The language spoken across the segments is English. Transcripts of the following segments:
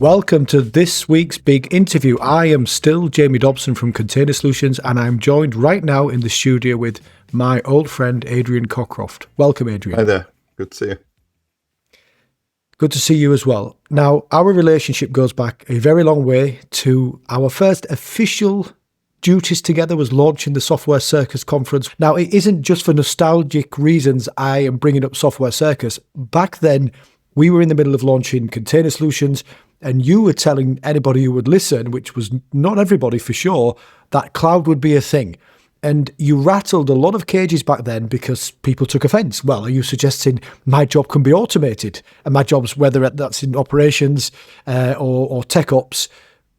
welcome to this week's big interview. I am still Jamie Dobson from Container Solutions, and I'm joined right now in the studio with my old friend, Adrian Cockcroft. Welcome, Adrian. Hi there. Good to see you. Good to see you as well. Now, our relationship goes back a very long way to our first official duties together was launching the Software Circus conference. Now, it isn't just for nostalgic reasons I am bringing up Software Circus. Back then, we were in the middle of launching Container Solutions, and you were telling anybody who would listen, which was not everybody for sure, that cloud would be a thing. And you rattled a lot of cages back then because people took offense. Well, are you suggesting my job can be automated? And my job's, whether that's in operations or tech ops.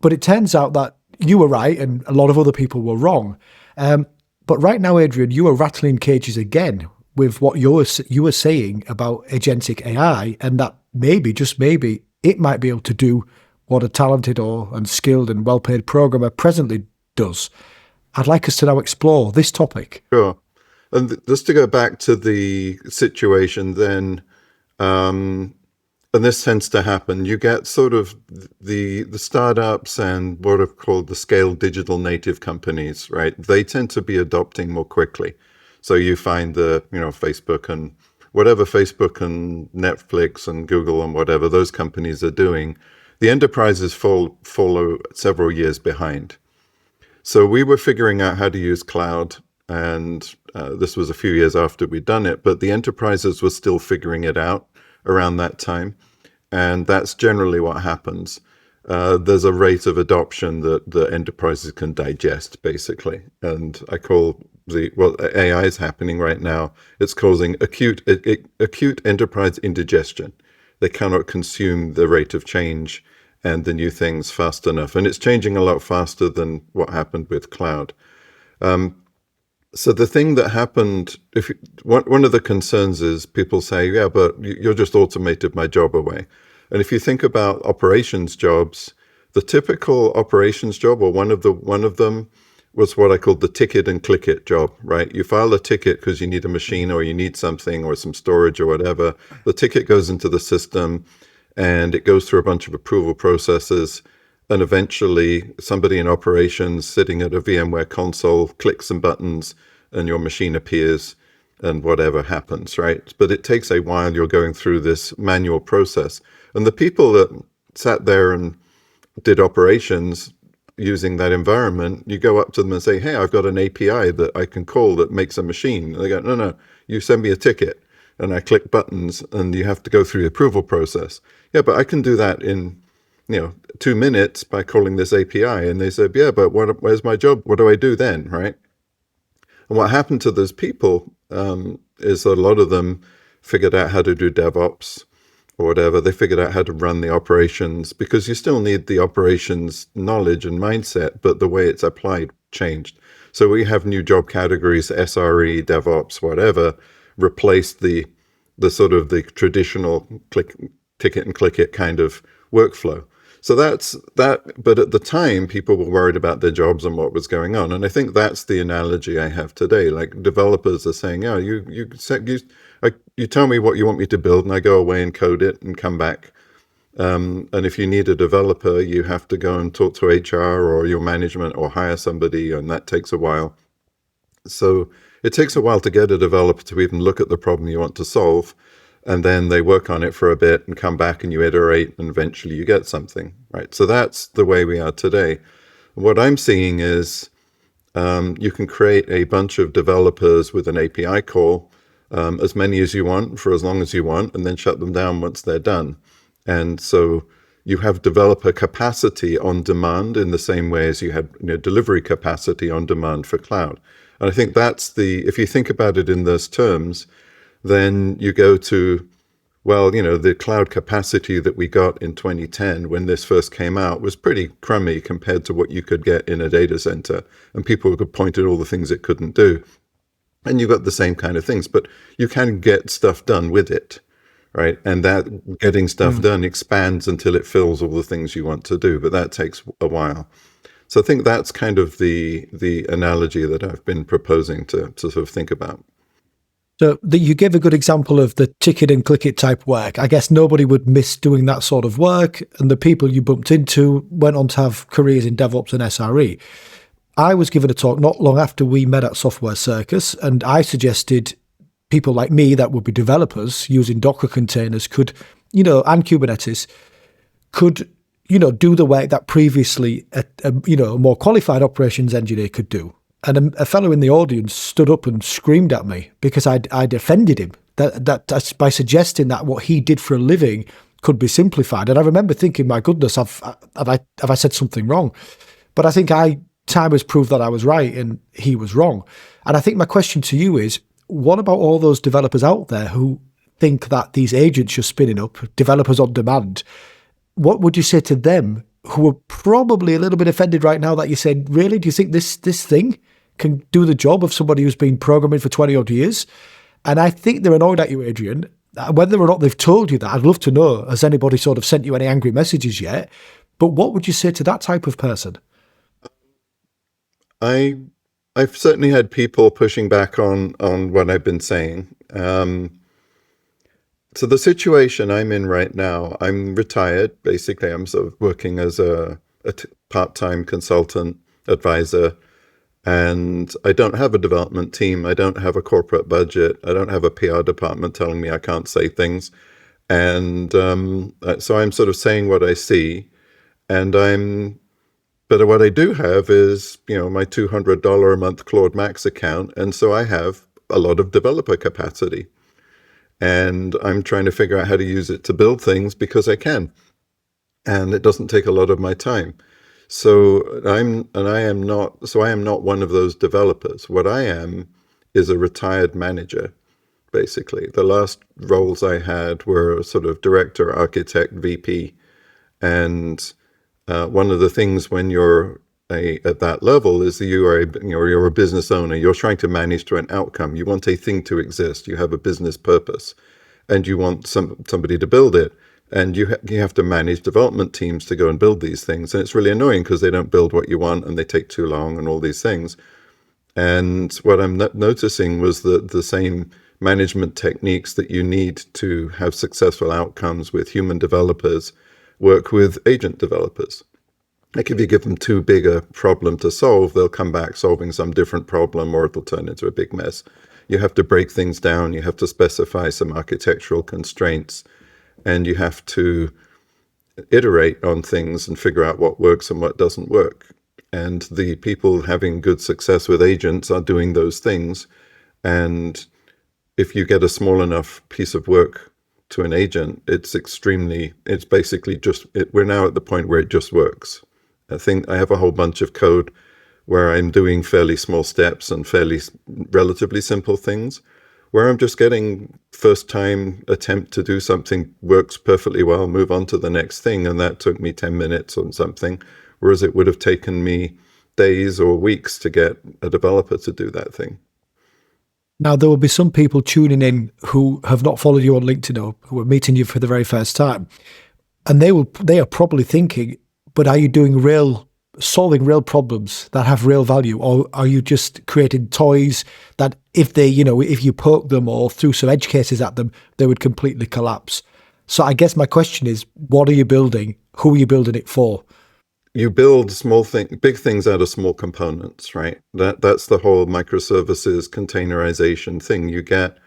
But it turns out that you were right and a lot of other people were wrong. But right now, Adrian, you are rattling cages again with what you were saying about agentic AI, and that maybe, just maybe, it might be able to do what a talented and skilled and well-paid programmer presently does. I'd like us to now explore this topic. Sure. And just to go back to the situation then, and this tends to happen, you get sort of the startups and what are called the scale digital native companies, right? They tend to be adopting more quickly. So you find Facebook and whatever Facebook and Netflix and Google and whatever those companies are doing, the enterprises follow several years behind. So we were figuring out how to use cloud, and this was a few years after we'd done it, but the enterprises were still figuring it out around that time. And that's generally what happens. There's a rate of adoption that the enterprises can digest, basically. And I call what AI is happening right now, it's causing acute enterprise indigestion. They cannot consume the rate of change and the new things fast enough. And it's changing a lot faster than what happened with cloud. So the thing that happened, one of the concerns is people say, yeah, but you're just automated my job away. And if you think about operations jobs, the typical operations job, or one of them was what I called the ticket and click it job, right? You file a ticket because you need a machine or you need something or some storage or whatever. The ticket goes into the system and it goes through a bunch of approval processes. And eventually somebody in operations sitting at a VMware console clicks some buttons and your machine appears and whatever happens, right? But it takes a while. You're going through this manual process. And the people that sat there and did operations using that environment, you go up to them and say, hey, I've got an API that I can call that makes a machine. And they go, no, you send me a ticket. And I click buttons and you have to go through the approval process. Yeah, but I can do that in 2 minutes by calling this API. And they said, yeah, but where's my job? What do I do then, right? And what happened to those people is a lot of them figured out how to do DevOps or whatever. They figured out how to run the operations, because you still need the operations knowledge and mindset, but the way it's applied changed. So we have new job categories, SRE, DevOps, whatever, replaced the sort of the traditional ticket and click it kind of workflow. So that's that. But at the time, people were worried about their jobs and what was going on. And I think that's the analogy I have today. Like developers are saying, oh, you tell me what you want me to build and I go away and code it and come back. And if you need a developer, you have to go and talk to HR or your management or hire somebody, and that takes a while. So it takes a while to get a developer to even look at the problem you want to solve. And then they work on it for a bit and come back and you iterate and eventually you get something, right? So that's the way we are today. What I'm seeing is you can create a bunch of developers with an API call, as many as you want for as long as you want, and then shut them down once they're done. And so you have developer capacity on demand in the same way as you had delivery capacity on demand for cloud. And I think that's if you think about it in those terms, then you go to, well, the cloud capacity that we got in 2010 when this first came out was pretty crummy compared to what you could get in a data center. And people could point at all the things it couldn't do. And you've got the same kind of things, but you can get stuff done with it, right? And that getting stuff done expands until it fills all the things you want to do, but that takes a while. So I think that's kind of the analogy that I've been proposing to sort of think about. So you gave a good example of the tick it and click it type work. I guess nobody would miss doing that sort of work, and the people you bumped into went on to have careers in DevOps and SRE. I was given a talk not long after we met at Software Circus, and I suggested people like me that would be developers using Docker containers could, and Kubernetes could, do the work that previously a more qualified operations engineer could do. And a fellow in the audience stood up and screamed at me because I'd offended him that by suggesting that what he did for a living could be simplified. And I remember thinking, my goodness, have I said something wrong? But I think time has proved that I was right and he was wrong. And I think my question to you is, what about all those developers out there who think that these agents you're spinning up, developers on demand, what would you say to them who are probably a little bit offended right now that you said, really, do you think this thing can do the job of somebody who's been programming for 20 odd years? And I think they're annoyed at you, Adrian. Whether or not they've told you that, I'd love to know. Has anybody sort of sent you any angry messages yet? But what would you say to that type of person? I've certainly had people pushing back on what I've been saying. So the situation I'm in right now, I'm retired. Basically, I'm sort of working as a part-time consultant advisor, and I don't have a development team. I don't have a corporate budget. I don't have a PR department telling me I can't say things. And so I'm sort of saying what I see, and but what I do have is, my $200 a month Claude Max account. And so I have a lot of developer capacity. And I'm trying to figure out how to use it to build things because I can. And it doesn't take a lot of my time. So I am not one of those developers. What I am is a retired manager, basically. The last roles I had were sort of director, architect, VP. And one of the things when you're at that level is that you're a business owner. You're trying to manage to an outcome. You want a thing to exist. You have a business purpose, and you want somebody to build it. And you have to manage development teams to go and build these things. And it's really annoying because they don't build what you want and they take too long and all these things. And what I'm noticing was that the same management techniques that you need to have successful outcomes with human developers work with agent developers. Like if you give them too big a problem to solve, they'll come back solving some different problem, or it'll turn into a big mess. You have to break things down. You have to specify some architectural constraints, and you have to iterate on things and figure out what works and what doesn't work. And the people having good success with agents are doing those things. And if you get a small enough piece of work to an agent, it's basically we're now at the point where it just works. I think I have a whole bunch of code where I'm doing fairly small steps and fairly relatively simple things, where I'm just getting first time attempt to do something, works perfectly well, move on to the next thing. And that took me 10 minutes on something, whereas it would have taken me days or weeks to get a developer to do that thing. Now, there will be some people tuning in who have not followed you on LinkedIn or who are meeting you for the very first time. And they are probably thinking, but are you solving real problems that have real value? Or are you just creating toys that if you poke them or threw some edge cases at them, they would completely collapse? So I guess my question is, what are you building? Who are you building it for? You build big things out of small components, right? That's the whole microservices containerization thing. You get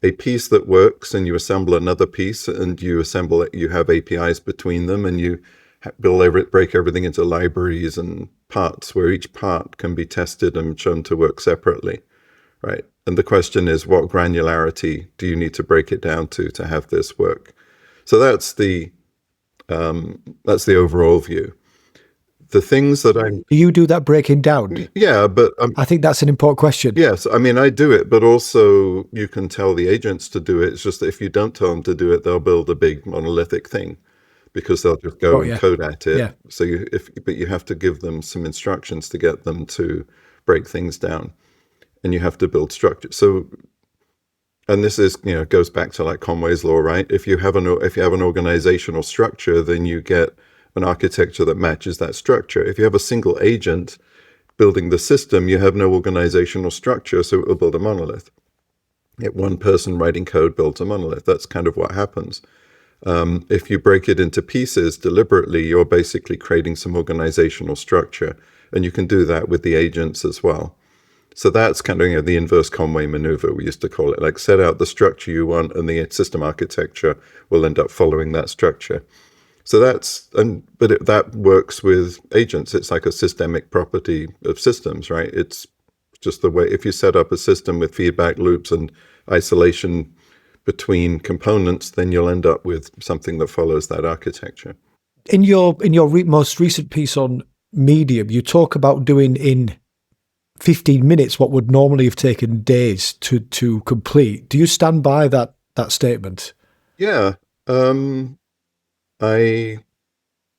a piece that works and you assemble another piece and you assemble it. You have APIs between them and you break everything into libraries and parts where each part can be tested and shown to work separately, right? And the question is, what granularity do you need to break it down to have this work? So that's the overall view. The things that you do that breaking down? Yeah, but I think that's an important question. Yes, I mean, I do it, but also you can tell the agents to do it. It's just that if you don't tell them to do it, they'll build a big monolithic thing because they'll just go and code at it. Yeah. So but you have to give them some instructions to get them to break things down, and you have to build structure. So, and this is, goes back to like Conway's law, right? If you have an organizational structure, then you get an architecture that matches that structure. If you have a single agent building the system, you have no organizational structure, so it will build a monolith. Yet one person writing code builds a monolith. That's kind of what happens. If you break it into pieces deliberately, you're basically creating some organizational structure. And you can do that with the agents as well. So that's kind of the inverse Conway maneuver, we used to call it. Like, set out the structure you want, and the system architecture will end up following that structure. So that works with agents. It's like a systemic property of systems, right? It's just the way, if you set up a system with feedback loops and isolation between components, then you'll end up with something that follows that architecture. In your most recent piece on Medium, you talk about doing in 15 minutes what would normally have taken days to complete. Do you stand by that statement? Yeah. I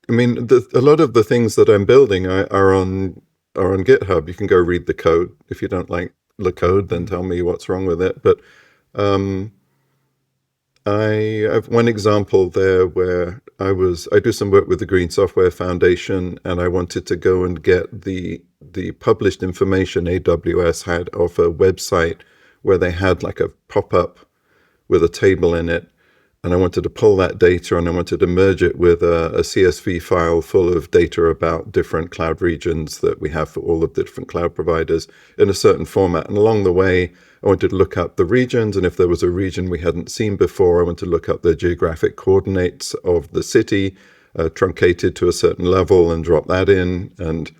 mean, a lot of the things that I'm building are on GitHub. You can go read the code. If you don't like the code, then tell me what's wrong with it. But I have one example there where I do some work with the Green Software Foundation, and I wanted to go and get the published information AWS had off a website where they had like a pop-up with a table in it. And I wanted to pull that data, and I wanted to merge it with a CSV file full of data about different cloud regions that we have for all of the different cloud providers in a certain format. And along the way, I wanted to look up the regions, and if there was a region we hadn't seen before, I wanted to look up the geographic coordinates of the city, truncated to a certain level, and drop that in, and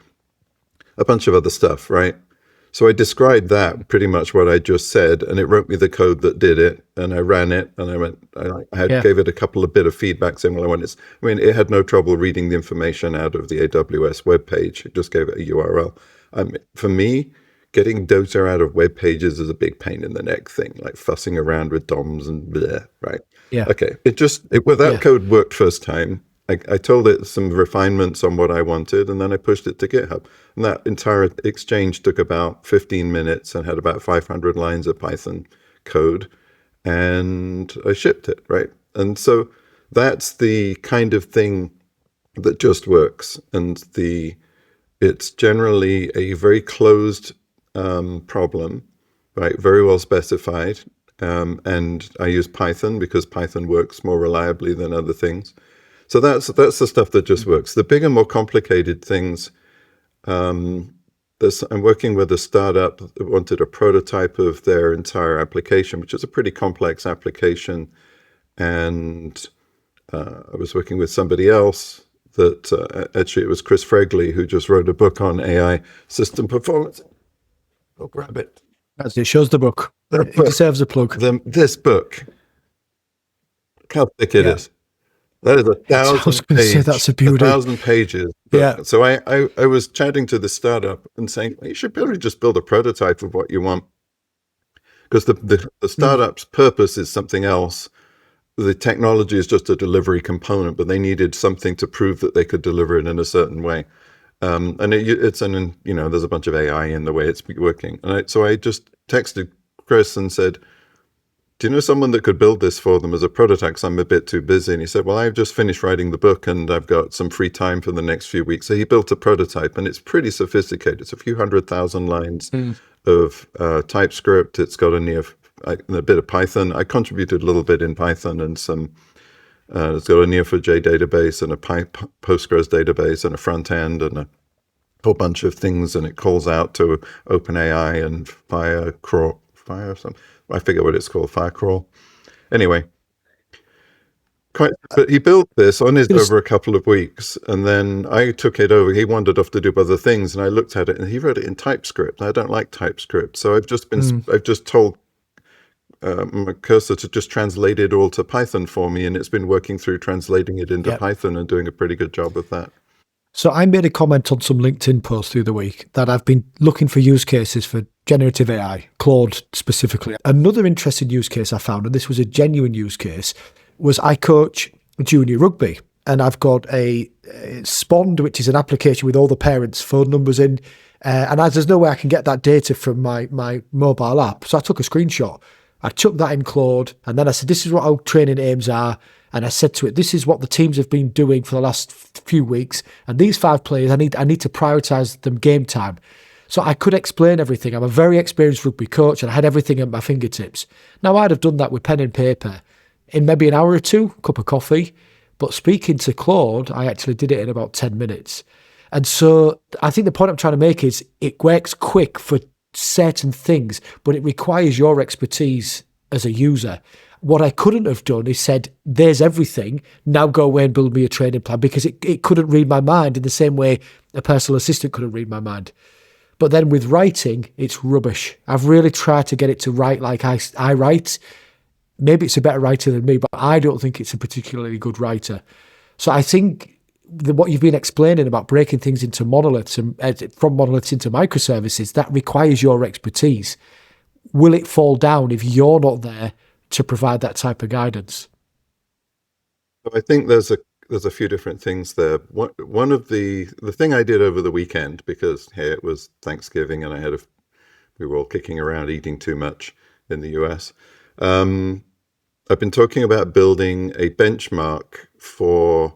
a bunch of other stuff, right? So I described that, pretty much what I just said, and it wrote me the code that did it, and I ran it, and gave it a couple of bit of feedback saying, well, it had no trouble reading the information out of the AWS web page. It just gave it a URL. For me, getting data out of web pages is a big pain in the neck thing, like fussing around with DOMs and blah, right? Yeah. Okay. Code worked first time. I told it some refinements on what I wanted, and then I pushed it to GitHub. And that entire exchange took about 15 minutes and had about 500 lines of Python code, and I shipped it, right? And so that's the kind of thing that just works. And it's generally a very closed problem, right? Very well specified. And I use Python because Python works more reliably than other things. So that's the stuff that just works. The bigger, more complicated things, I'm working with a startup that wanted a prototype of their entire application, which is a pretty complex application. And I was working with somebody else that actually it was Chris Fregley, who just wrote a book on AI system performance. Go grab it. As it shows the book. It deserves a plug. This book. Look how thick it is. That is 1,000 pages. That's a beauty. 1,000 pages. Yeah. So I was chatting to the startup and saying, you should really just build a prototype of what you want. Because the startup's purpose is something else. The technology is just a delivery component, but they needed something to prove that they could deliver it in a certain way. And there's a bunch of AI in the way it's working. And so I just texted Chris and said, do you know someone that could build this for them as a prototype? 'Cause I'm a bit too busy. And he said, well, I've just finished writing the book and I've got some free time for the next few weeks. So he built a prototype, and it's pretty sophisticated. It's a few 100,000 lines of TypeScript. It's got a bit of Python. I contributed a little bit in Python, and it's got a Neo4j database and a Postgres database and a front end and a whole bunch of things. And it calls out to OpenAI and I forget what it's called, Firecrawl. Anyway, but he built this on his over a couple of weeks, and then I took it over. He wandered off to do other things, and I looked at it, and he wrote it in TypeScript. I don't like TypeScript, so I've just told my cursor to just translate it all to Python for me, and it's been working through translating it into Python and doing a pretty good job of that. So I made a comment on some LinkedIn posts through the week that I've been looking for use cases for generative AI, Claude specifically. Another interesting use case I found, and this was a genuine use case, was I coach junior rugby, and I've got a Spond, which is an application with all the parents' phone numbers in, and as there's no way I can get that data from my mobile app, so I took a screenshot. I chucked that in Claude, and then I said, this is what our training aims are. And I said to it, this is what the teams have been doing for the last few weeks. And these 5 players, I need to prioritize them game time. So I could explain everything. I'm a very experienced rugby coach and I had everything at my fingertips. Now, I'd have done that with pen and paper in maybe an hour or two, cup of coffee. But speaking to Claude, I actually did it in about 10 minutes. And so I think the point I'm trying to make is it works quick for certain things, but it requires your expertise as a user. What I couldn't have done is said, there's everything, now go away and build me a training plan, because it couldn't read my mind in the same way a personal assistant couldn't read my mind. But then with writing, it's rubbish. I've really tried to get it to write like I write. Maybe it's a better writer than me, but I don't think it's a particularly good writer. So I think what you've been explaining about breaking things into monoliths and from monoliths into microservices, that requires your expertise. Will it fall down if you're not there to provide that type of guidance? I think there's a few different things there. One of the thing I did over the weekend, because hey, it was Thanksgiving and we were all kicking around eating too much in the US. I've been talking about building a benchmark for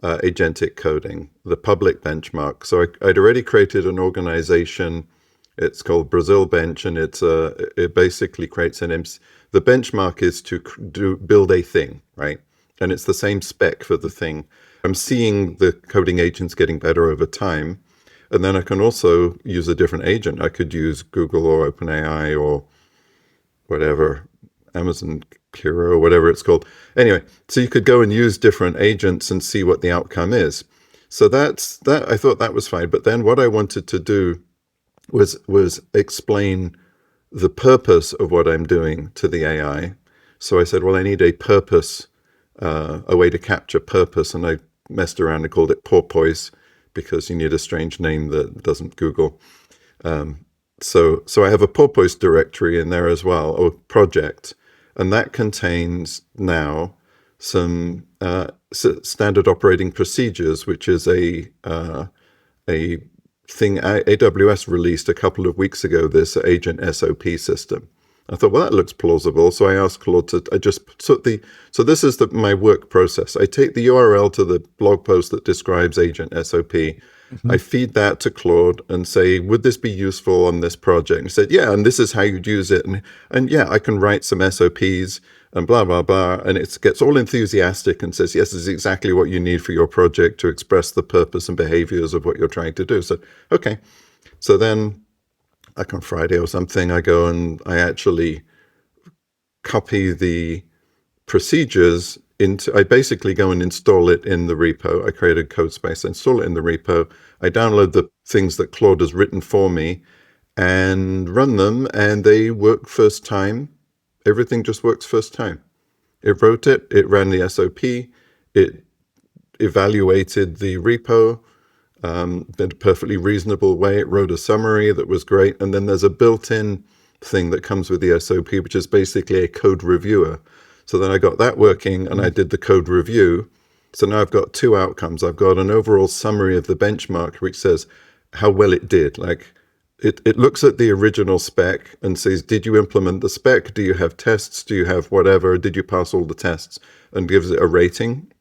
agentic coding, the public benchmark. So I'd already created an organization. It's called Brazil Bench, and it basically creates the benchmark is to build a thing, right? And it's the same spec for the thing. I'm seeing the coding agents getting better over time. And then I can also use a different agent. I could use Google or OpenAI or whatever, Amazon Kira or whatever it's called. Anyway, so you could go and use different agents and see what the outcome is. So that I thought that was fine. But then what I wanted to do was explain the purpose of what I'm doing to the AI. So I said, well, I need a purpose, a way to capture purpose. And I messed around and called it porpoise, because you need a strange name that doesn't Google. So I have a porpoise directory in there as well, or project, and that contains now some standard operating procedures, which is a thing AWS released a couple of weeks ago, this agent SOP system. I thought, well, that looks plausible. So I asked Claude I just took so this is my work process. I take the URL to the blog post that describes agent SOP. Mm-hmm. I feed that to Claude and say, would this be useful on this project? And he said, yeah, and this is how you'd use it. And yeah, I can write some SOPs and blah, blah, blah. And it gets all enthusiastic and says, yes, this is exactly what you need for your project to express the purpose and behaviors of what you're trying to do. So, okay. So then, like on Friday or something, I go and I actually copy the procedures I basically go and install it in the repo. I create a code space, install it in the repo. I download the things that Claude has written for me and run them, and they work first time. Everything just works first time. It wrote it, it ran the SOP, it evaluated the repo in a perfectly reasonable way. It wrote a summary that was great. And then there's a built-in thing that comes with the SOP, which is basically a code reviewer. So then I got that working and I did the code review. So now I've got two outcomes. I've got an overall summary of the benchmark, which says how well it did. Like it looks at the original spec and says, did you implement the spec? Do you have tests? Do you have whatever? Did you pass all the tests? And gives it a rating,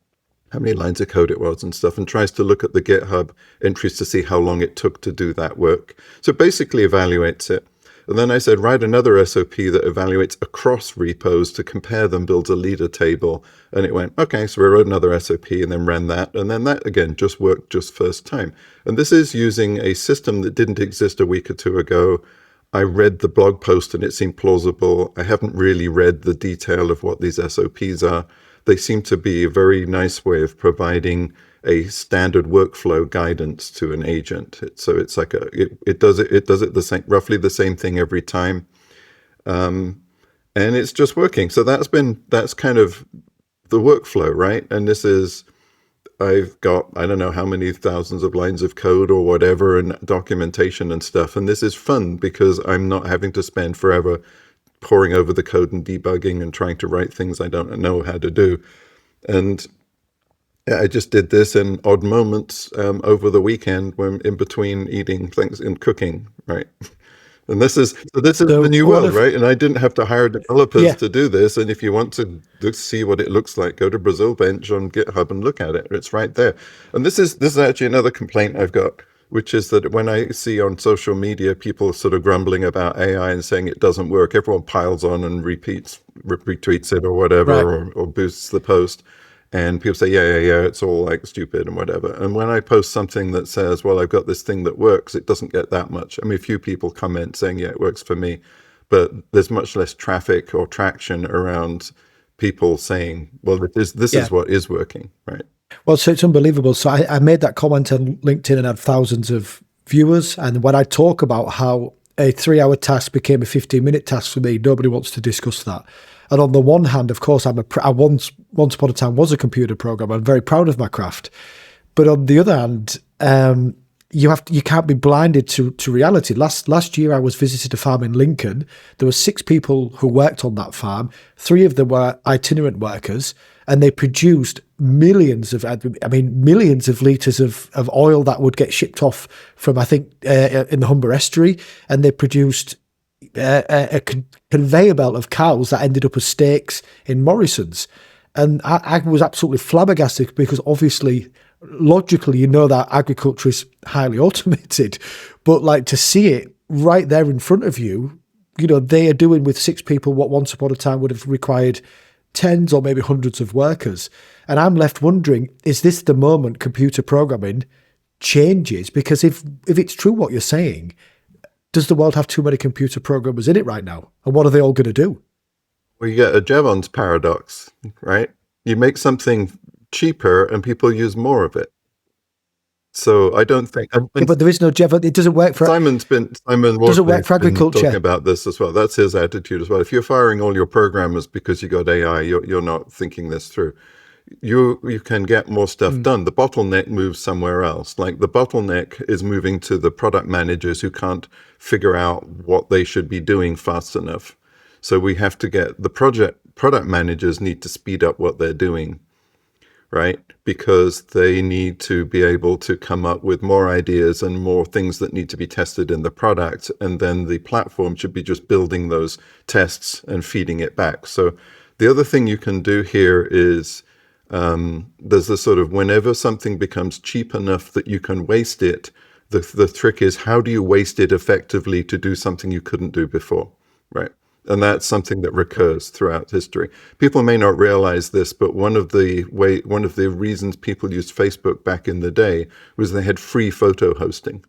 how many lines of code it was and stuff, and tries to look at the GitHub entries to see how long it took to do that work. So it basically evaluates it. And then I said, write another SOP that evaluates across repos to compare them, builds a leader table. And it went, okay, so we wrote another SOP and then ran that. And then that, again, just worked just first time. And this is using a system that didn't exist a week or two ago. I read the blog post and it seemed plausible. I haven't really read the detail of what these SOPs are. They seem to be a very nice way of providing a standard workflow guidance to an agent. So it's like it does it the same, roughly the same thing every time, and it's just working. So that's kind of the workflow, right? And I've got, I don't know how many thousands of lines of code or whatever and documentation and stuff, and this is fun because I'm not having to spend forever poring over the code and debugging and trying to write things I don't know how to do. And I just did this in odd moments over the weekend when in between eating things and cooking, right? And this is the new world, right? And I didn't have to hire developers to do this. And if you want to see what it looks like, go to Brazil Bench on GitHub and look at it. It's right there. And this is actually another complaint I've got which is that when I see on social media people sort of grumbling about AI and saying it doesn't work, everyone piles on and retweets it or whatever, Right. or boosts the post. And people say, yeah, it's all like stupid and whatever. And when I post something that says, well, I've got this thing that works, it doesn't get that much. I mean, a few people comment saying, yeah, it works for me. But there's much less traffic or traction around people saying, well, this Yeah. is what is working, right? Well, so it's unbelievable. So I made that comment on LinkedIn and had thousands of viewers. And when I talk about how a 3-hour task became a 15-minute task for me, nobody wants to discuss that. And on the one hand, of course, I once upon a time was a computer programmer. I'm very proud of my craft. But on the other hand, you can't be blinded to reality. Last year, I was visited a farm in Lincoln. There were 6 people who worked on that farm. 3 of them were itinerant workers, and they produced millions of liters of oil that would get shipped off from, I think, in the Humber estuary, and they produced a conveyor belt of cows that ended up as steaks in Morrison's. And I was absolutely flabbergasted because obviously, logically, you know that agriculture is highly automated, but like to see it right there in front of you, they are doing with 6 people what once upon a time would have required tens or maybe hundreds of workers. And I'm left wondering, is this the moment computer programming changes? Because if it's true what you're saying, does the world have too many computer programmers in it right now? And what are they all going to do? Well, you get a Jevons paradox, right? You make something cheaper and people use more of it. So I don't think. But there is no Jevons. It doesn't work for. Simon doesn't work for agriculture. Talking about this as well. That's his attitude as well. If you're firing all your programmers because you got AI, you're not thinking this through. You can get more stuff done. The bottleneck moves somewhere else. Like the bottleneck is moving to the product managers who can't figure out what they should be doing fast enough. So we have to get the product managers need to speed up what they're doing, right? Because they need to be able to come up with more ideas and more things that need to be tested in the product. And then the platform should be just building those tests and feeding it back. So the other thing you can do here is there's this sort of whenever something becomes cheap enough that you can waste it, the trick is how do you waste it effectively to do something you couldn't do before, right? And that's something that recurs throughout history. People may not realize this, but one of the reasons people used Facebook back in the day was they had free photo hosting.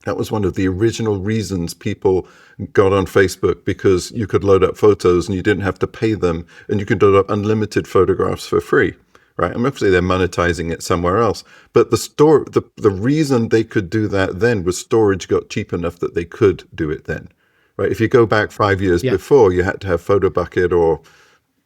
That was one of the original reasons people got on Facebook, because you could load up photos and you didn't have to pay them, and you could load up unlimited photographs for free, right? And obviously they're monetizing it somewhere else. But the reason they could do that then was storage got cheap enough that they could do it then. Right. If you go back 5 years before, you had to have PhotoBucket or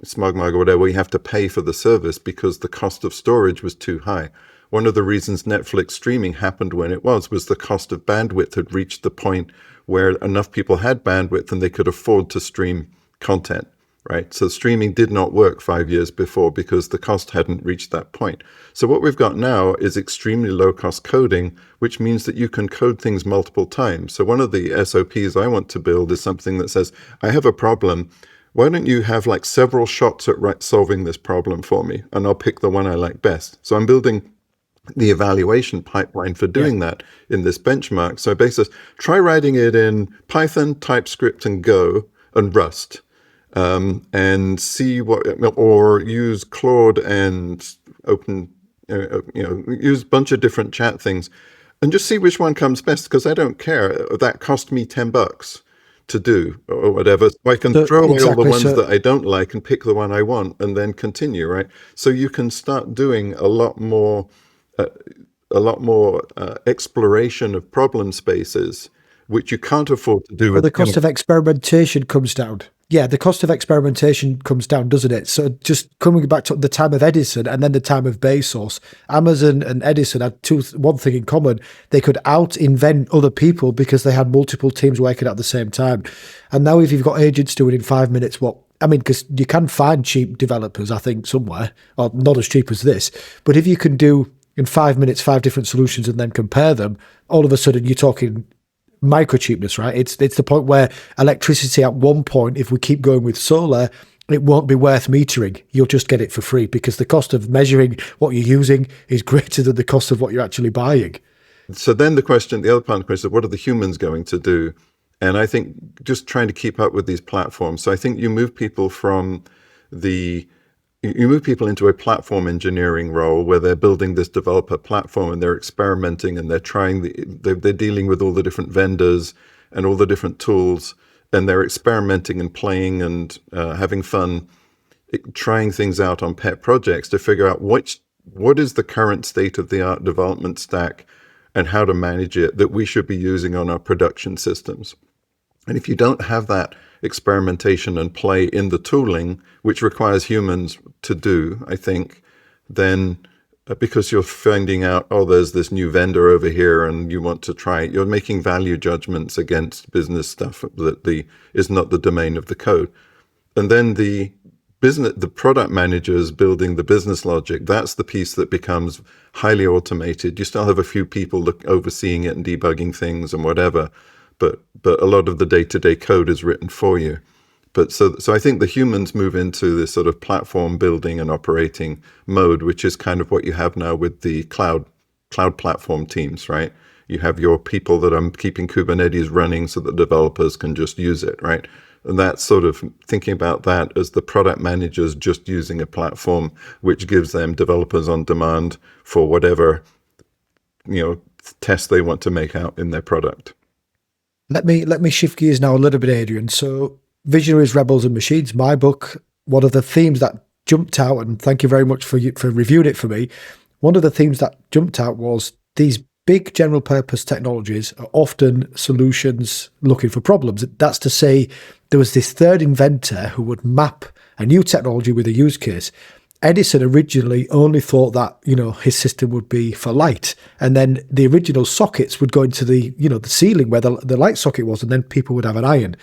SmugMug or whatever. You have to pay for the service because the cost of storage was too high. One of the reasons Netflix streaming happened when it was the cost of bandwidth had reached the point where enough people had bandwidth and they could afford to stream content. Right. So streaming did not work 5 years before because the cost hadn't reached that point. So what we've got now is extremely low cost coding, which means that you can code things multiple times. So one of the SOPs I want to build is something that says, I have a problem. Why don't you have like several shots at solving this problem for me? And I'll pick the one I like best. So I'm building the evaluation pipeline for doing that in this benchmark. So basically, try writing it in Python, TypeScript, and Go, and Rust. And see or use Claude and use a bunch of different chat things and just see which one comes best, because I don't care. That cost me $10 to do or whatever. So I can throw away all the ones that I don't like and pick the one I want and then continue, right? So you can start doing a lot more exploration of problem spaces, which you can't afford to do. But the cost of experimentation comes down. Yeah, the cost of experimentation comes down, doesn't it? So just coming back to the time of Edison and then the time of Bezos, Amazon and Edison had one thing in common. They could out-invent other people because they had multiple teams working at the same time. And now if you've got agents doing in 5 minutes because you can find cheap developers, I think, somewhere, or not as cheap as this. But if you can do in 5 minutes 5 different solutions and then compare them, all of a sudden you're talking micro cheapness, right? It's the point where electricity at one point, if we keep going with solar, it won't be worth metering. You'll just get it for free because the cost of measuring what you're using is greater than the cost of what you're actually buying. So then the other part of the question is, what are the humans going to do? And I think just trying to keep up with these platforms. So I think you move people into a platform engineering role where they're building this developer platform and they're experimenting and they're dealing with all the different vendors and all the different tools, and they're experimenting and playing and having fun, trying things out on pet projects to figure out what is the current state of the art development stack and how to manage it that we should be using on our production systems. And if you don't have that experimentation and play in the tooling, which requires humans to do, I think, then because you're finding out, oh, there's this new vendor over here and you want to try it, you're making value judgments against business stuff that is not the domain of the code. And then the product managers building the business logic, that's the piece that becomes highly automated. You still have a few people overseeing it and debugging things and whatever, but a lot of the day-to-day code is written for you. But so I think the humans move into this sort of platform building and operating mode, which is kind of what you have now with the cloud platform teams, right? You have your people that are keeping Kubernetes running so that developers can just use it, right? And that's sort of thinking about that as the product managers just using a platform which gives them developers on demand for whatever, tests they want to make out in their product. Let me shift gears now a little bit, Adrian. So, Visionaries, Rebels, and Machines, my book, one of the themes that jumped out, and thank you very much for reviewing it for me. One of the themes that jumped out was these big general purpose technologies are often solutions looking for problems. That's to say, there was this third inventor who would map a new technology with a use case. Edison originally only thought that, his system would be for light. And then the original sockets would go into the ceiling where the light socket was, and then people would have an iron.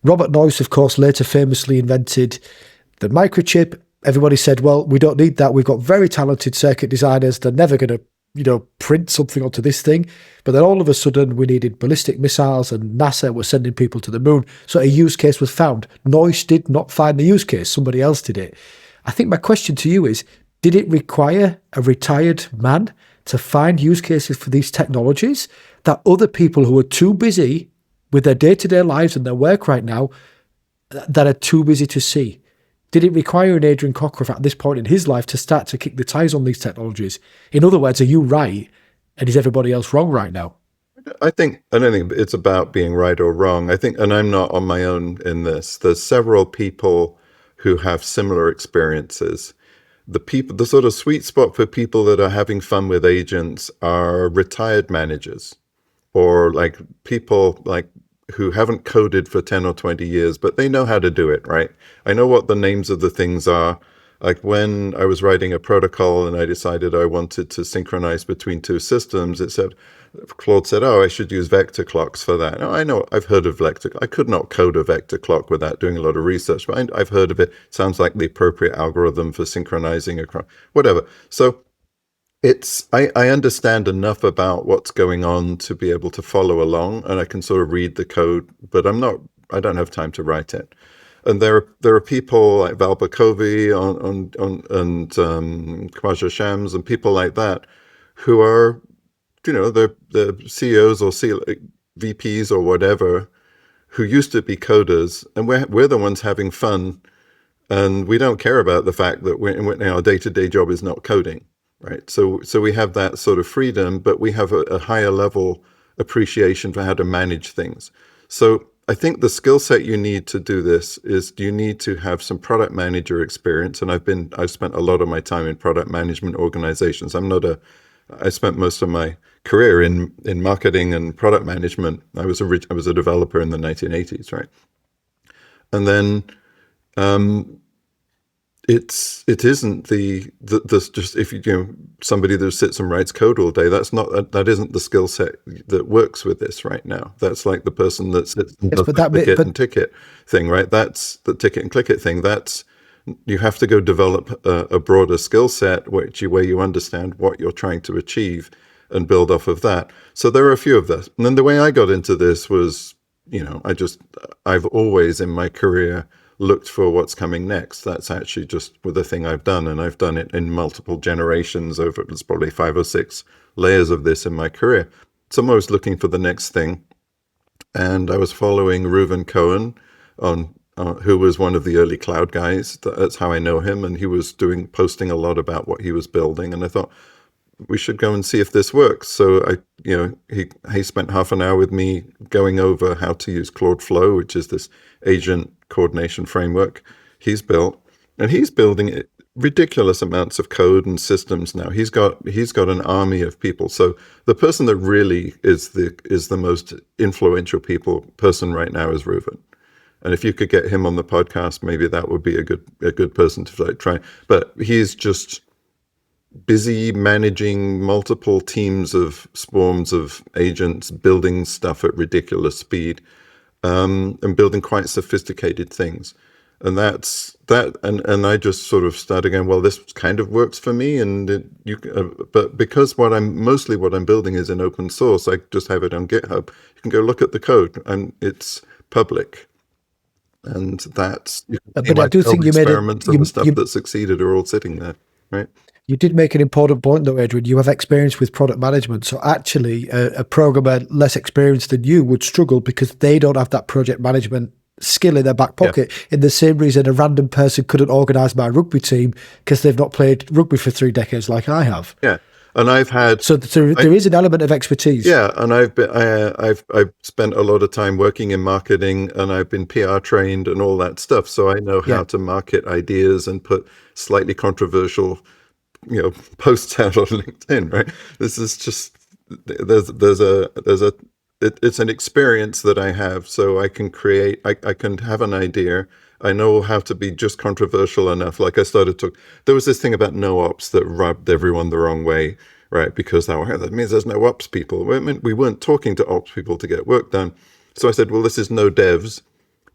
Robert Noyce, of course, later famously invented the microchip. Everybody said, well, we don't need that. We've got very talented circuit designers. They're never going to, print something onto this thing. But then all of a sudden we needed ballistic missiles and NASA was sending people to the moon. So a use case was found. Noyce did not find the use case. Somebody else did it. I think my question to you is, did it require a retired man to find use cases for these technologies that other people who are too busy with their day-to-day lives and their work right now, that are too busy to see? Did it require an Adrian Cockcroft at this point in his life to start to kick the tires on these technologies? In other words, are you right and is everybody else wrong right now? I don't think it's about being right or wrong. I think, and I'm not on my own in this, there's several people who have similar experiences. The sort of sweet spot for people that are having fun with agents are retired managers, or like people like who haven't coded for 10 or 20 years, but they know how to do it, right? I know what the names of the things are. Like when I was writing a protocol and I decided I wanted to synchronize between two systems, Claude said, oh, I should use vector clocks for that. Oh, I know, I've heard of vector. I could not code a vector clock without doing a lot of research, but I've heard of it. Sounds like the appropriate algorithm for synchronizing across, whatever. So I understand enough about what's going on to be able to follow along, and I can sort of read the code, but I don't have time to write it. And there are people like Val Bakovi and Kawaja Shams and people like that who are, the CEOs or VPs or whatever, who used to be coders, and we're the ones having fun, and we don't care about the fact that our day-to-day job is not coding, right? So we have that sort of freedom, but we have a higher level appreciation for how to manage things. So I think the skill set you need to do this is you need to have some product manager experience. And I've spent a lot of my time in product management organizations. I spent most of my career in marketing and product management. I was a developer in the 1980s, right? And then it isn't just if somebody that sits and writes code all day, that isn't the skill set that works with this right now. That's like the person that sits and does the ticket thing, right? That's the ticket and click it thing. You have to go develop a broader skill set where you understand what you're trying to achieve and build off of that. So there are a few of those. And then the way I got into this was, I've always in my career looked for what's coming next. That's actually just with the thing I've done, and I've done it in multiple generations over, there's probably 5 or 6 layers of this in my career. So I'm always looking for the next thing. And I was following Reuven Cohen on who was one of the early cloud guys. That's how I know him, and he was posting a lot about what he was building. And I thought we should go and see if this works. So he spent half an hour with me going over how to use Claude Flow, which is this agent coordination framework he's built, and he's building it ridiculous amounts of code and systems now. He's got an army of people. So the person that really is the most influential person right now is Reuven. And if you could get him on the podcast, maybe that would be a good person to try. But he's just busy managing multiple teams of swarms of agents, building stuff at ridiculous speed, and building quite sophisticated things. And that's that. And I just sort of started going, well, this kind of works for me. But because what I'm building is in open source, I just have it on GitHub. You can go look at the code, and it's public. And that's, you can see But I do think you made experiments and the stuff that succeeded are all sitting there, right? You did make an important point, though, Adrian. You have experience with product management. So actually, a programmer less experienced than you would struggle because they don't have that project management skill in their back pocket. Yeah. In the same reason a random person couldn't organise my rugby team because they've not played rugby for 3 decades like I have. Yeah. And I've had there is an element of expertise. Yeah, and I've spent a lot of time working in marketing, and I've been PR trained and all that stuff. So I know how to market ideas and put slightly controversial, posts out on LinkedIn. Right? This is just it's an experience that I have, so I can create. I can have an idea. I know how to be just controversial enough. Like there was this thing about no ops that rubbed everyone the wrong way, right? Because that means there's no ops people. We weren't talking to ops people to get work done. So I said, well, this is no devs,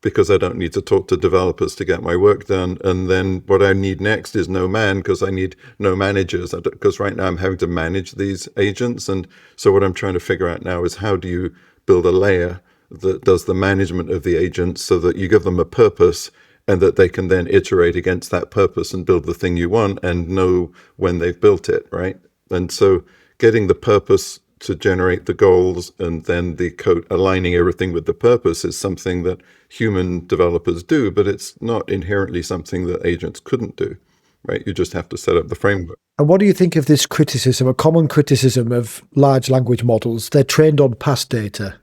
because I don't need to talk to developers to get my work done. And then what I need next is no man, because I need no managers, because right now I'm having to manage these agents. And so what I'm trying to figure out now is how do you build a layer that does the management of the agents so that you give them a purpose and that they can then iterate against that purpose and build the thing you want and know when they've built it, right? And so getting the purpose to generate the goals and then the code aligning everything with the purpose is something that human developers do, but it's not inherently something that agents couldn't do, right? You just have to set up the framework. And what do you think of this criticism, a common criticism of large language models? They're trained on past data.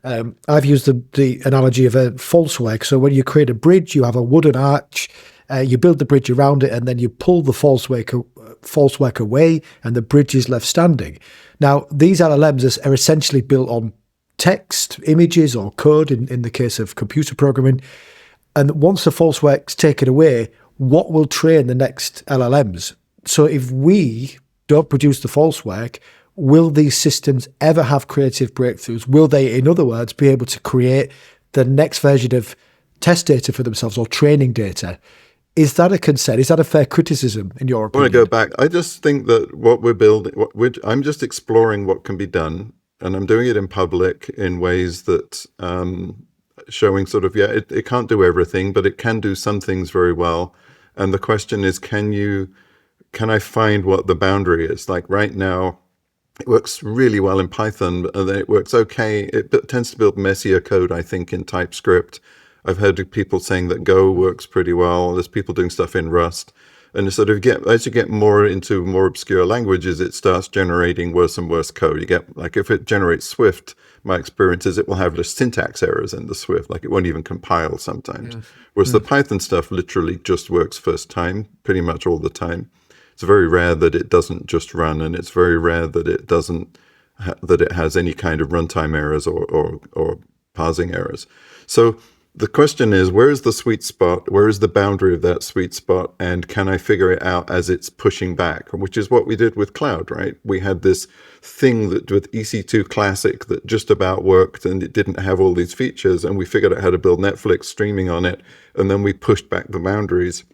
I've used the analogy of a false work. So when you create a bridge, you have a wooden arch, you build the bridge around it, and then you pull the false work away, and the bridge is left standing. Now, these LLMs are essentially built on text, images, or code in the case of computer programming. And once the false work's taken away, what will train the next LLMs? So if we don't produce the false work, will these systems ever have creative breakthroughs? Will they, in other words, be able to create the next version of test data for themselves or training data? Is that a concern? Is that a fair criticism in your opinion? I want to go back. I just think that what we're building, I'm just exploring what can be done, and I'm doing it in public in ways that showing sort of, it can't do everything, but it can do some things very well. And the question is, can I find what the boundary is? Like right now, it works really well in Python, and then it works okay. It tends to build messier code, I think, in TypeScript. I've heard people saying that Go works pretty well. There's people doing stuff in Rust. And sort of as you get more into more obscure languages, it starts generating worse and worse code. You get, like, if it generates Swift, my experience is it will have the syntax errors in the Swift, like it won't even compile sometimes. Yeah. Whereas the Python stuff literally just works first time, pretty much all the time. It's very rare that it doesn't just run, and it's very rare that it doesn't that it has any kind of runtime errors or parsing errors. So the question is, where is the sweet spot? Where is the boundary of that sweet spot? And can I figure it out as it's pushing back? Which is what we did with cloud, right? We had this thing that with EC2 Classic that just about worked, and it didn't have all these features. And we figured out how to build Netflix streaming on it. And then we pushed back the boundaries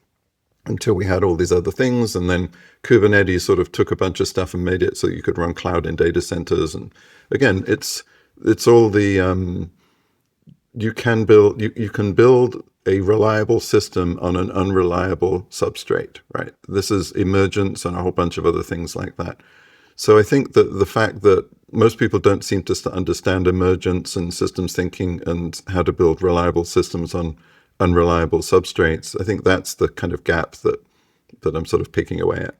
until we had all these other things. And then Kubernetes sort of took a bunch of stuff and made it so you could run cloud in data centers. And again, it's all the... You can build a reliable system on an unreliable substrate, right? This is emergence and a whole bunch of other things like that. So I think that the fact that most people don't seem to understand emergence and systems thinking and how to build reliable systems on unreliable substrates, I think that's the kind of gap that I'm sort of picking away at.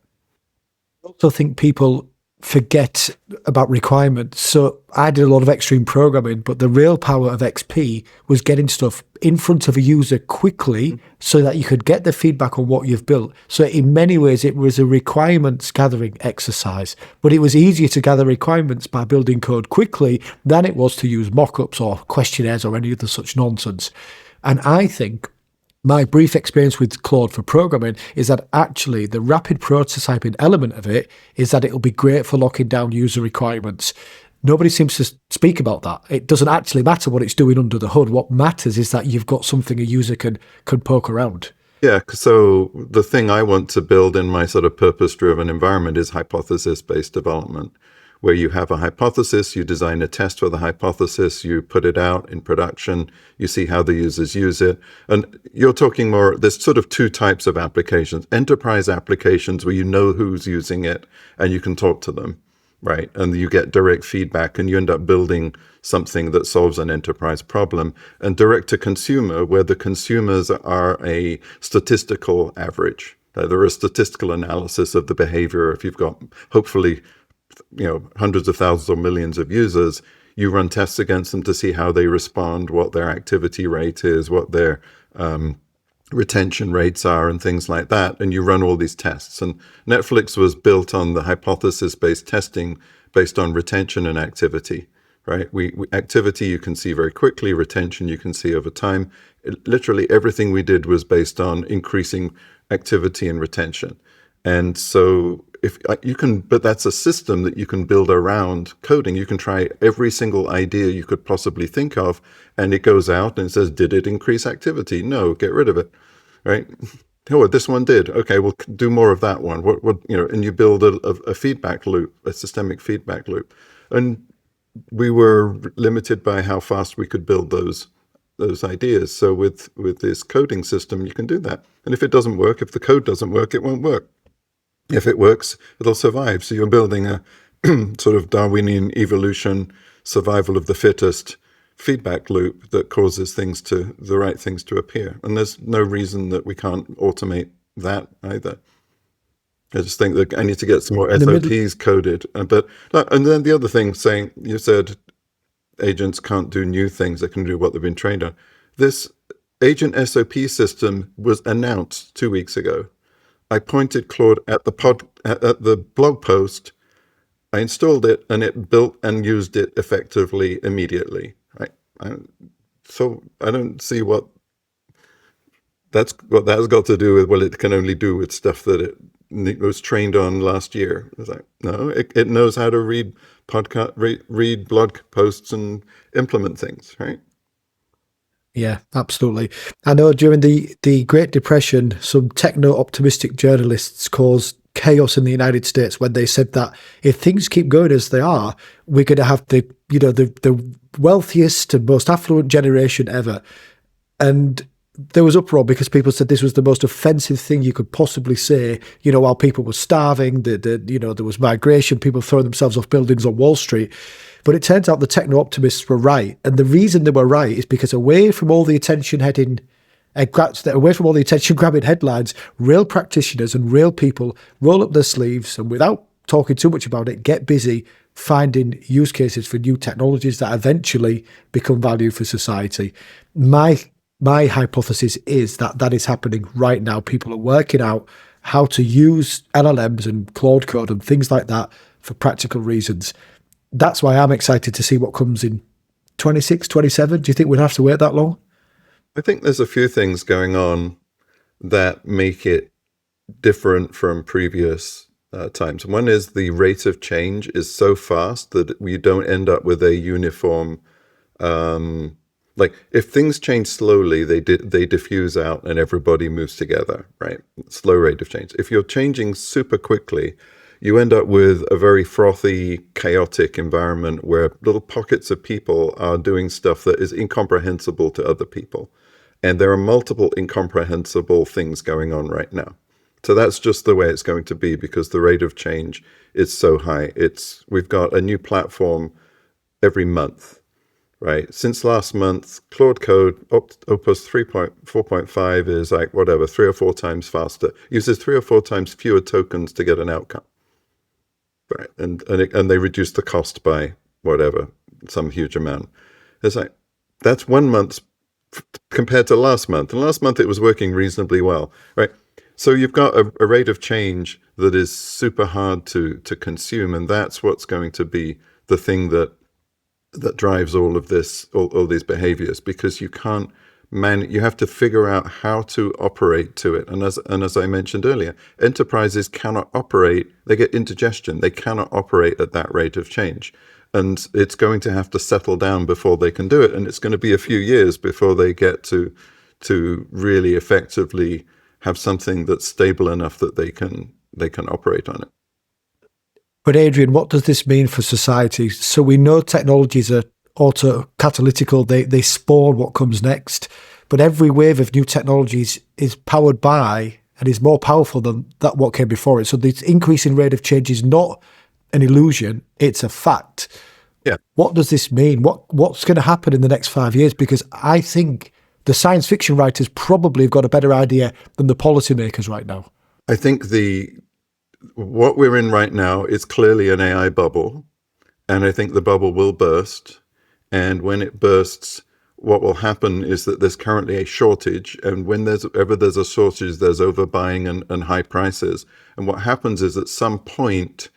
I also think people forget about requirements. So I did a lot of extreme programming, but the real power of XP was getting stuff in front of a user quickly so that you could get the feedback on what you've built. So in many ways, it was a requirements gathering exercise, but it was easier to gather requirements by building code quickly than it was to use mockups or questionnaires or any other such nonsense. And I think my brief experience with Claude for programming is that actually the rapid prototyping element of it is that it'll be great for locking down user requirements. Nobody seems to speak about that. It doesn't actually matter what it's doing under the hood. What matters is that you've got something a user can poke around. Yeah, so the thing I want to build in my sort of purpose-driven environment is hypothesis-based development, where you have a hypothesis, you design a test for the hypothesis, you put it out in production, you see how the users use it. And you're talking more, there's sort of two types of applications. Enterprise applications where you know who's using it and you can talk to them, right? And you get direct feedback and you end up building something that solves an enterprise problem. And direct to consumer, where the consumers are a statistical average. They're a statistical analysis of the behavior. If you've got, hopefully, hundreds of thousands or millions of users, you run tests against them to see how they respond, what their activity rate is, what their retention rates are, and things like that. And you run all these tests. And Netflix was built on the hypothesis-based testing based on retention and activity, right? Activity you can see very quickly, retention you can see over time. Literally everything we did was based on increasing activity and retention. And so if you can, but that's a system that you can build around coding. You can try every single idea you could possibly think of, and it goes out and it says, did it increase activity? No, get rid of it, right? Oh, this one did. Okay, we'll do more of that one. And you build a feedback loop, a systemic feedback loop. And we were limited by how fast we could build those ideas. So with this coding system, you can do that. And if it doesn't work, if the code doesn't work, it won't work. If it works, it'll survive. So you're building a sort of Darwinian evolution, survival of the fittest feedback loop that causes the right things to appear. And there's no reason that we can't automate that either. I just think that I need to get some more SOPs coded. And then the other thing, you said agents can't do new things, they can do what they've been trained on. This agent SOP system was announced 2 weeks ago. I pointed Claude at the blog post, I installed it, and it built and used it effectively immediately. Right? So I don't see what that's got to do with what it can only do with stuff that it was trained on last year. It's like, no, it knows how to read read blog posts and implement things, right? Yeah, absolutely. I know during the Great Depression, some techno-optimistic journalists caused chaos in the United States when they said that if things keep going as they are, we're going to have the wealthiest and most affluent generation ever. And there was uproar because people said this was the most offensive thing you could possibly say. While people were starving, there was migration, people throwing themselves off buildings on Wall Street. But it turns out the techno-optimists were right. And the reason they were right is because away from all the attention-grabbing headlines, real practitioners and real people roll up their sleeves and, without talking too much about it, get busy finding use cases for new technologies that eventually become value for society. My hypothesis is that is happening right now. People are working out how to use LLMs and Claude Code and things like that for practical reasons. That's why I'm excited to see what comes in 26, 27. Do you think we'll have to wait that long? I think there's a few things going on that make it different from previous times. One is the rate of change is so fast that we don't end up with a uniform, like if things change slowly, they diffuse out and everybody moves together, right? Slow rate of change. If you're changing super quickly, you end up with a very frothy, chaotic environment where little pockets of people are doing stuff that is incomprehensible to other people. And there are multiple incomprehensible things going on right now. So that's just the way it's going to be because the rate of change is so high. We've got a new platform every month, right? Since last month, Claude Code, Opus 3.4.5 is like whatever, 3 or 4 times faster, uses 3 or 4 times fewer tokens to get an outcome, right? And they reduce the cost by whatever, some huge amount. It's like, that's 1 month compared to last month. And last month it was working reasonably well, right? So you've got a rate of change that is super hard to consume, and that's what's going to be the thing that drives all of this, all these behaviors, because you can't you have to figure out how to operate to it. And as I mentioned earlier, enterprises cannot operate, they get indigestion, they cannot operate at that rate of change. And it's going to have to settle down before they can do it. And it's going to be a few years before they get to really effectively have something that's stable enough that they can operate on it. But Adrian, what does this mean for society? So we know technologies are auto-catalytical, they spawn what comes next, but every wave of new technologies is powered by and is more powerful than what came before it. So this increasing rate of change is not an illusion, it's a fact. Yeah. What does this mean? What's going to happen in the next 5 years? Because I think the science fiction writers probably have got a better idea than the policymakers right now. I think what we're in right now is clearly an AI bubble, and I think the bubble will burst. And when it bursts, what will happen is that there's currently a shortage, and when there's a shortage, there's overbuying and high prices. And what happens is at some point,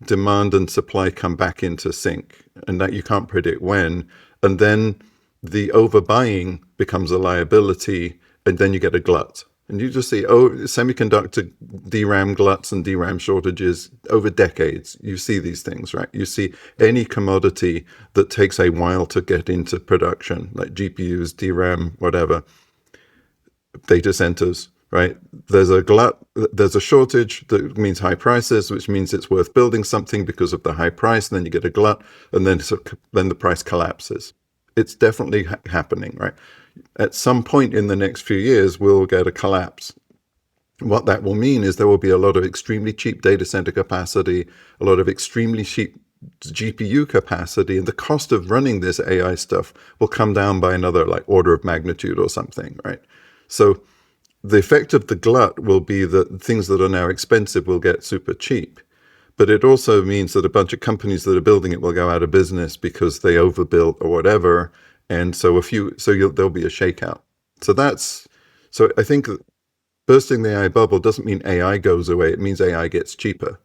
demand and supply come back into sync, and that you can't predict when. And then the overbuying becomes a liability, and then you get a glut. And you just see, semiconductor DRAM gluts and DRAM shortages over decades. You see these things, right? You see any commodity that takes a while to get into production, like GPUs, DRAM, whatever, data centers, right? There's a glut, there's a shortage that means high prices, which means it's worth building something because of the high price. And then you get a glut, and then the price collapses. It's definitely happening, right? At some point in the next few years, we'll get a collapse. What that will mean is there will be a lot of extremely cheap data center capacity, a lot of extremely cheap GPU capacity, and the cost of running this AI stuff will come down by another like order of magnitude or something, right? So the effect of the glut will be that things that are now expensive will get super cheap. But it also means that a bunch of companies that are building it will go out of business because they overbuilt or whatever. And so there'll be a shakeout. So I think bursting the AI bubble doesn't mean AI goes away. It means AI gets cheaper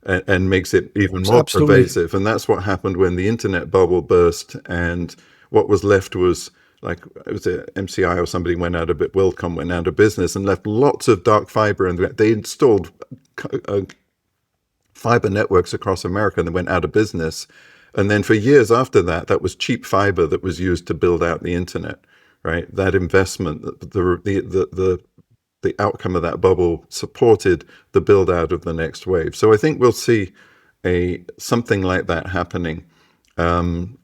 and makes it even more pervasive. And that's what happened when the internet bubble burst. And what was left was like, it was a MCI or somebody WorldCom went out of business and left lots of dark fiber. And they installed fiber networks across America and they went out of business. And then for years after that, that was cheap fiber that was used to build out the internet, right? That investment, the outcome of that bubble supported the build out of the next wave. So I think we'll see something like that happening. And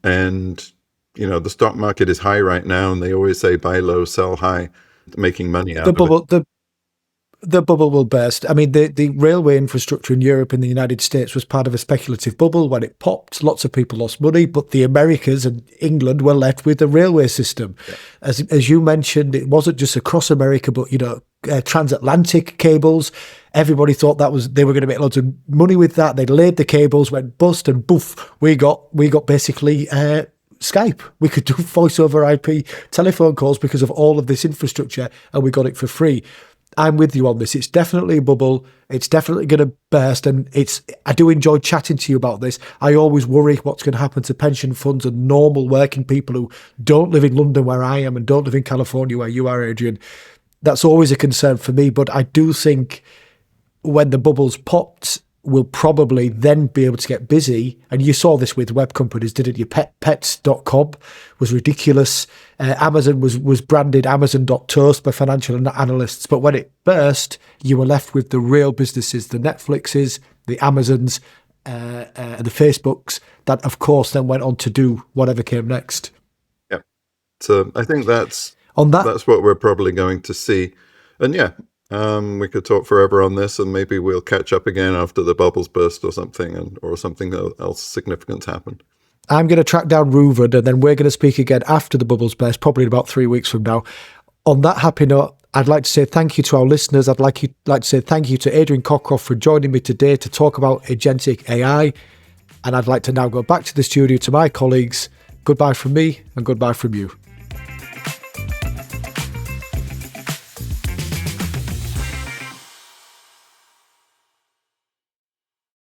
the stock market is high right now, and they always say buy low, sell high, making money out of it. The bubble will burst. I mean, the railway infrastructure in Europe and the United States was part of a speculative bubble. When it popped, lots of people lost money, but the Americas and England were left with a railway system. Yeah. As you mentioned, it wasn't just across America, but transatlantic cables. Everybody thought they were going to make loads of money with that. They laid the cables, went bust, and boof, we got basically Skype. We could do voice over IP telephone calls because of all of this infrastructure, and we got it for free. I'm with you on this. It's definitely a bubble. It's definitely going to burst. And I do enjoy chatting to you about this. I always worry what's going to happen to pension funds and normal working people who don't live in London where I am and don't live in California where you are, Adrian. That's always a concern for me. But I do think when the bubbles popped, we'll probably then be able to get busy. And you saw this with web companies, didn't you? Pets.com was ridiculous. Amazon was branded Amazon.toast by financial analysts. But when it burst, you were left with the real businesses, the Netflixes, the Amazons, the Facebooks, that, of course, then went on to do whatever came next. Yeah. So I think that's On that, that's what we're probably going to see. And yeah, we could talk forever on this, and maybe we'll catch up again after the bubbles burst or something, or something else significant happened. I'm going to track down Reuven, and then we're going to speak again after the bubbles burst, probably in about 3 weeks from now. On that happy note, I'd like to say thank you to our listeners. I'd like to say thank you to Adrian Cockcroft for joining me today to talk about Agentic AI. And I'd like to now go back to the studio to my colleagues. Goodbye from me and goodbye from you.